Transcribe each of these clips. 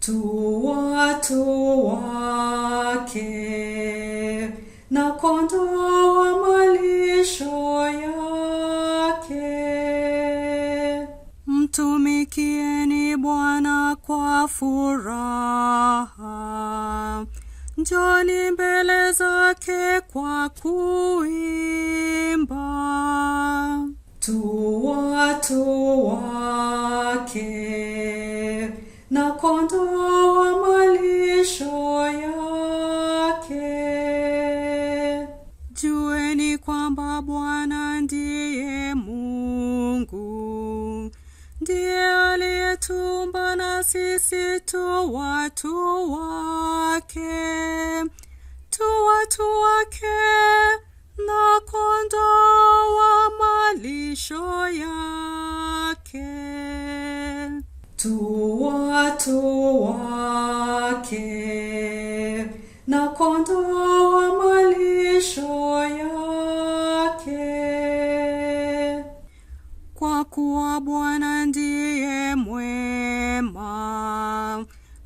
tu watu wake na kondoo wa malisho yake. Mtumikieni Bwana kwa furaha, njoni mbele zake kwa kuimba. Tu watu wake na kondoo wa malisho yake. Jueni kwamba Bwana ndiye Mungu, ndiye aliyetuumba na sisi tu watu wake, tu watu wake na kondoo wa malisho yake. Tu watu wake na kondoo wa malisho yake. Kwa kuwa Bwana ndiye mwema,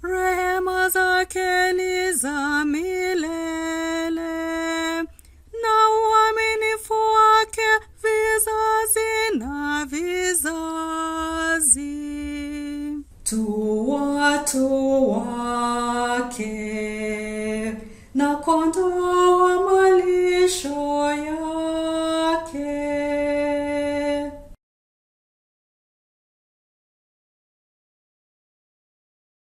rehema zake ni za milele, na uaminifu wake vizazi na vizazi. Tu watu wake na kondoo